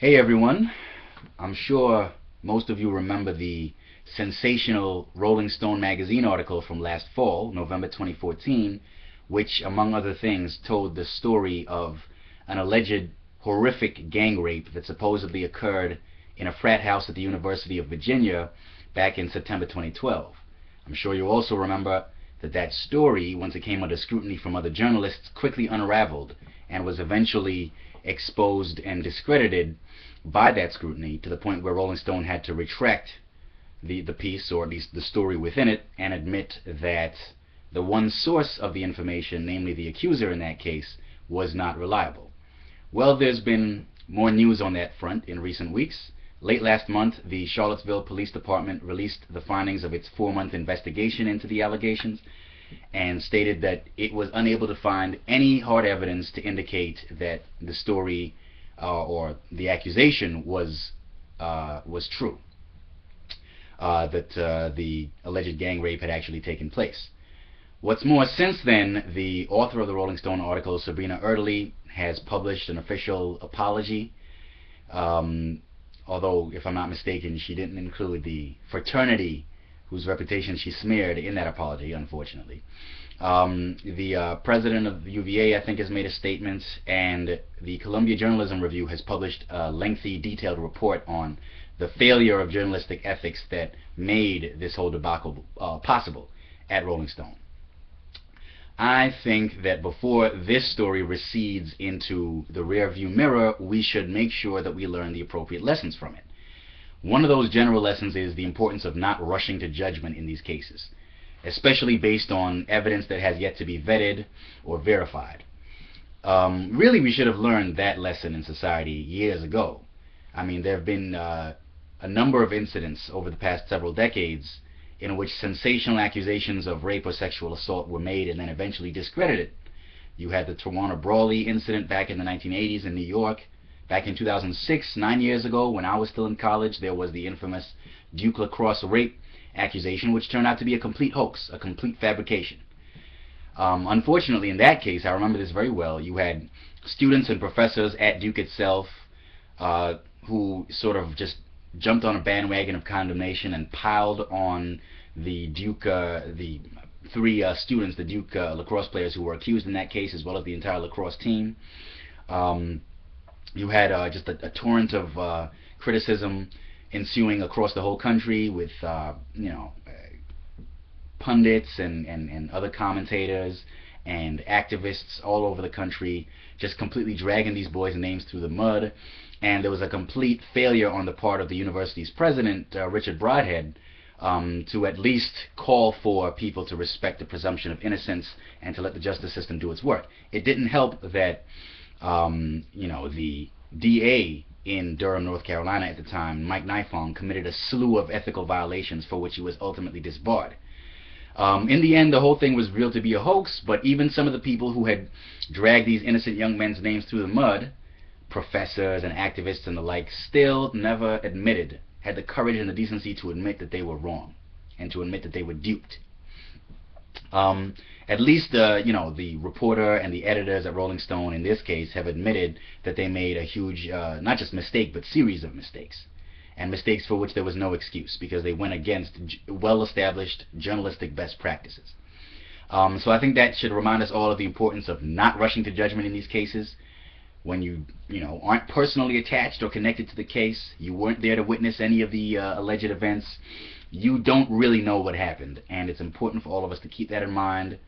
Hey everyone, I'm sure most of you remember the sensational Rolling Stone magazine article from last fall, November 2014, which, among other things, told the story of an alleged horrific gang rape that supposedly occurred in a frat house at the University of Virginia back in September 2012. I'm sure you also remember that story, once it came under scrutiny from other journalists, quickly unraveled and was eventually exposed and discredited by that scrutiny to the point where Rolling Stone had to retract the piece, or at least the story within it, and admit that the one source of the information, namely the accuser in that case, was not reliable. Well, there's been more news on that front in recent weeks. Late last month, the Charlottesville Police Department released the findings of its 4-month investigation into the allegations and stated that it was unable to find any hard evidence to indicate that the story or the accusation was true, that the alleged gang rape had actually taken place. What's more, since then, the author of the Rolling Stone article, Sabrina Erdely, has published an official apology, although, if I'm not mistaken, she didn't include the fraternity whose reputation she smeared in that apology, unfortunately. The president of the UVA, I think, has made a statement, and the Columbia Journalism Review has published a lengthy, detailed report on the failure of journalistic ethics that made this whole debacle possible at Rolling Stone. I think that before this story recedes into the rearview mirror, we should make sure that we learn the appropriate lessons from it. One of those general lessons is the importance of not rushing to judgment in these cases, especially based on evidence that has yet to be vetted or verified. Really, we should have learned that lesson in society years ago. I mean, there have been a number of incidents over the past several decades in which sensational accusations of rape or sexual assault were made and then eventually discredited. You had the Tawana Brawley incident back in the 1980s in New York. Back in 2006, 9 years ago, when I was still in college, there was the infamous Duke lacrosse rape accusation, which turned out to be a complete hoax, a complete fabrication. Unfortunately, in that case, I remember this very well, you had students and professors at Duke itself who sort of just jumped on a bandwagon of condemnation and piled on the Duke, the three students, the Duke lacrosse players who were accused in that case, as well as the entire lacrosse team. You had just a torrent of criticism ensuing across the whole country with pundits and other commentators and activists all over the country just completely dragging these boys' names through the mud. And there was a complete failure on the part of the university's president, Richard Broadhead, to at least call for people to respect the presumption of innocence and to let the justice system do its work. It didn't help that the DA in Durham, North Carolina at the time, Mike Nifong, committed a slew of ethical violations for which he was ultimately disbarred. In the end, the whole thing was revealed to be a hoax, but even some of the people who had dragged these innocent young men's names through the mud, professors and activists and the like, still never had the courage and the decency to admit that they were wrong and to admit that they were duped. At least the reporter and the editors at Rolling Stone in this case have admitted that they made a huge, not just mistake, but series of mistakes. And mistakes for which there was no excuse, because they went against well-established journalistic best practices. So I think that should remind us all of the importance of not rushing to judgment in these cases. When you aren't personally attached or connected to the case, you weren't there to witness any of the alleged events, you don't really know what happened, and it's important for all of us to keep that in mind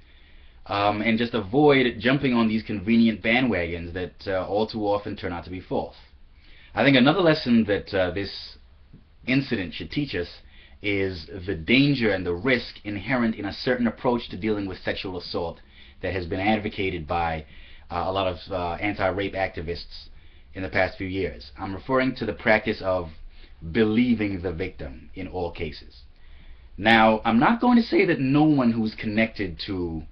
and just avoid jumping on these convenient bandwagons that all too often turn out to be false. I think another lesson that this incident should teach us is the danger and the risk inherent in a certain approach to dealing with sexual assault that has been advocated by a lot of anti-rape activists in the past few years. I'm referring to the practice of believing the victim in all cases. Now, I'm not going to say that no one who's connected to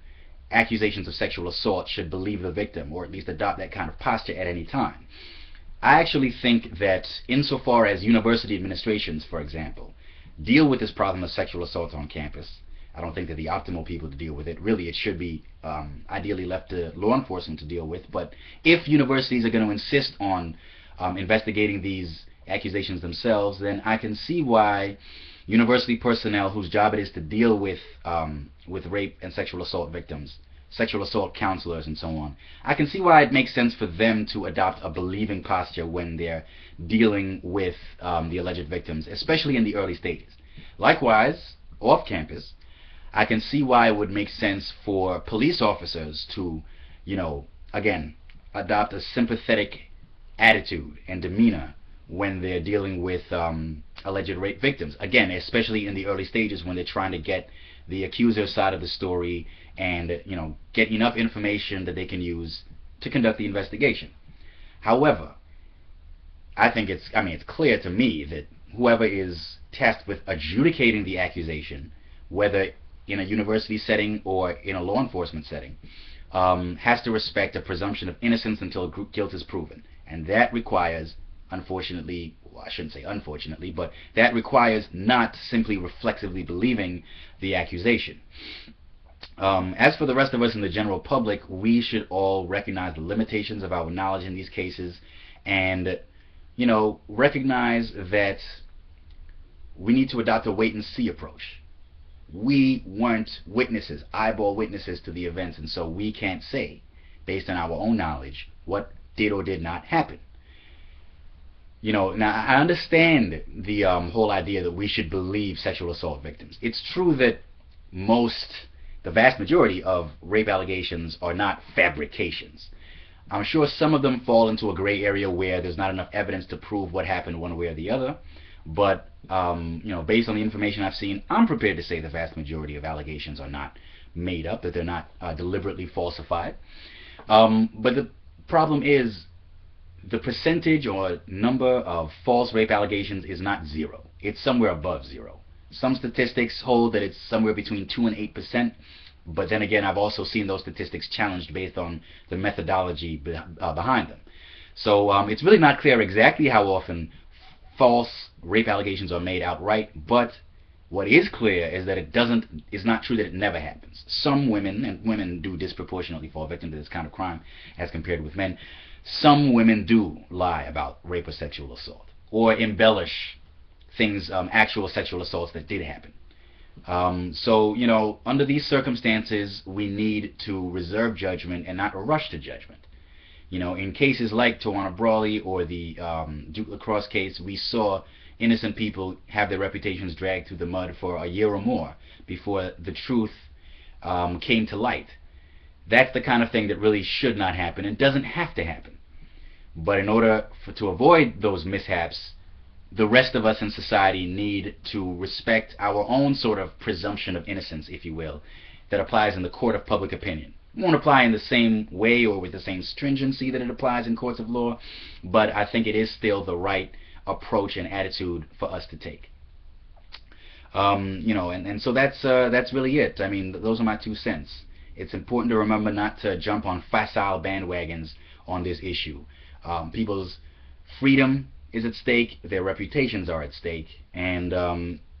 accusations of sexual assault should believe the victim, or at least adopt that kind of posture at any time. I actually think that insofar as university administrations, for example, deal with this problem of sexual assault on campus, I don't think they're the optimal people to deal with it. Really, it should be ideally left to law enforcement to deal with. But if universities are going to insist on investigating these accusations themselves, then I can see why university personnel whose job it is to deal with rape and sexual assault victims, sexual assault counselors, and so on, I can see why it makes sense for them to adopt a believing posture when they're dealing with the alleged victims, especially in the early stages. Likewise, off campus, I can see why it would make sense for police officers to, again, adopt a sympathetic attitude and demeanor when they're dealing with alleged rape victims. Again, especially in the early stages when they're trying to get the accuser's side of the story and get enough information that they can use to conduct the investigation. However, I think it's clear to me that whoever is tasked with adjudicating the accusation, whether in a university setting or in a law enforcement setting, has to respect a presumption of innocence until guilt is proven. And that requires, unfortunately, well, I shouldn't say unfortunately, but that requires not simply reflexively believing the accusation. As for the rest of us in the general public, we should all recognize the limitations of our knowledge in these cases and, recognize that we need to adopt a wait-and-see approach. We weren't witnesses, eyeball witnesses to the events, and so we can't say, based on our own knowledge, what did or did not happen. Now I understand the whole idea that we should believe sexual assault victims. It's true that the vast majority of rape allegations are not fabrications. I'm sure some of them fall into a gray area where there's not enough evidence to prove what happened one way or the other. But based on the information I've seen, I'm prepared to say the vast majority of allegations are not made up, that they're not deliberately falsified. But the problem is the percentage or number of false rape allegations is not zero. It's somewhere above zero. Some statistics hold that it's somewhere between 2 and 8%, but then again, I've also seen those statistics challenged based on the methodology behind them. So it's really not clear exactly how often false rape allegations are made outright, but what is clear is that it's not true that it never happens. Some women, and women do disproportionately fall victim to this kind of crime as compared with men, some women do lie about rape or sexual assault, or embellish things, actual sexual assaults that did happen. So, under these circumstances, we need to reserve judgment and not rush to judgment. In cases like Tawana Brawley or the Duke Lacrosse case, we saw innocent people have their reputations dragged through the mud for a year or more before the truth came to light. That's the kind of thing that really should not happen and doesn't have to happen. But in order to avoid those mishaps, the rest of us in society need to respect our own sort of presumption of innocence, if you will, that applies in the court of public opinion. It won't apply in the same way or with the same stringency that it applies in courts of law, but I think it is still the right approach and attitude for us to take. And so that's really it. I mean, those are my 2 cents. It's important to remember not to jump on facile bandwagons on this issue. People's freedom is at stake, their reputations are at stake, and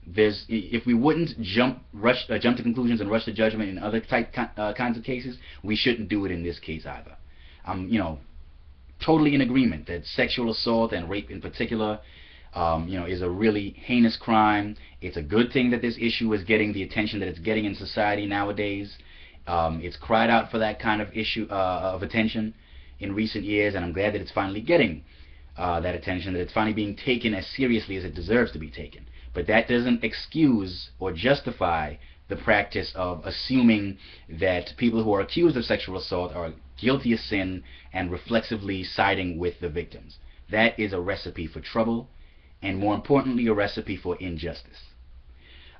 if we wouldn't jump to conclusions and rush to judgment in other kinds of cases, we shouldn't do it in this case either. I'm totally in agreement that sexual assault and rape in particular is a really heinous crime. It's a good thing that this issue is getting the attention that it's getting in society nowadays. It's cried out for that kind of issue of attention in recent years, and I'm glad that it's finally getting that attention, that it's finally being taken as seriously as it deserves to be taken. But that doesn't excuse or justify the practice of assuming that people who are accused of sexual assault are guilty of sin and reflexively siding with the victims. That is a recipe for trouble, and more importantly, a recipe for injustice.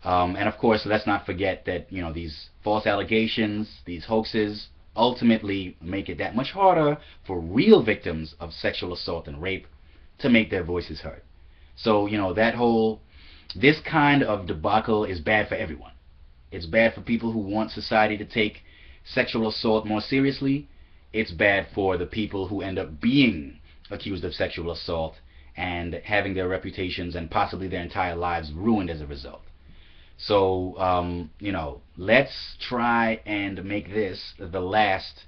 And of course, let's not forget that these false allegations, these hoaxes, ultimately make it that much harder for real victims of sexual assault and rape to make their voices heard. So this kind of debacle is bad for everyone. It's bad for people who want society to take sexual assault more seriously. It's bad for the people who end up being accused of sexual assault and having their reputations and possibly their entire lives ruined as a result. So, let's try and make this the last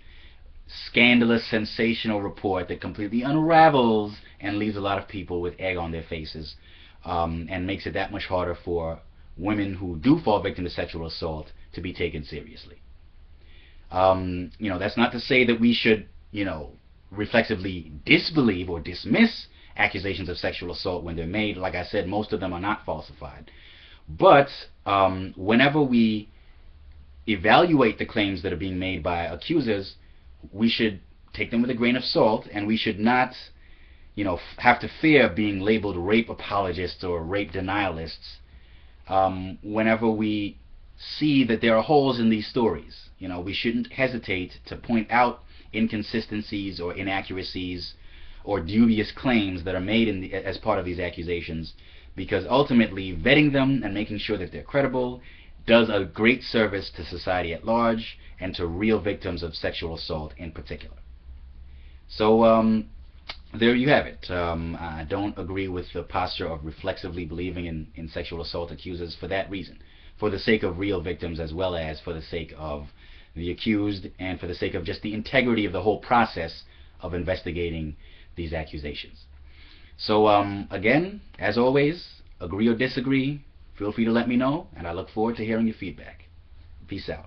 scandalous, sensational report that completely unravels and leaves a lot of people with egg on their faces, and makes it that much harder for women who do fall victim to sexual assault to be taken seriously. That's not to say that we should, reflexively disbelieve or dismiss accusations of sexual assault when they're made. Like I said, most of them are not falsified. But whenever we evaluate the claims that are being made by accusers, we should take them with a grain of salt, and we should not, have to fear being labeled rape apologists or rape denialists whenever we see that there are holes in these stories. We shouldn't hesitate to point out inconsistencies or inaccuracies or dubious claims that are made as part of these accusations, because ultimately vetting them and making sure that they're credible does a great service to society at large and to real victims of sexual assault in particular. So there you have it. I don't agree with the posture of reflexively believing in sexual assault accusers for that reason, for the sake of real victims as well as for the sake of the accused and for the sake of just the integrity of the whole process of investigating these accusations. So again, as always, agree or disagree, feel free to let me know, and I look forward to hearing your feedback. Peace out.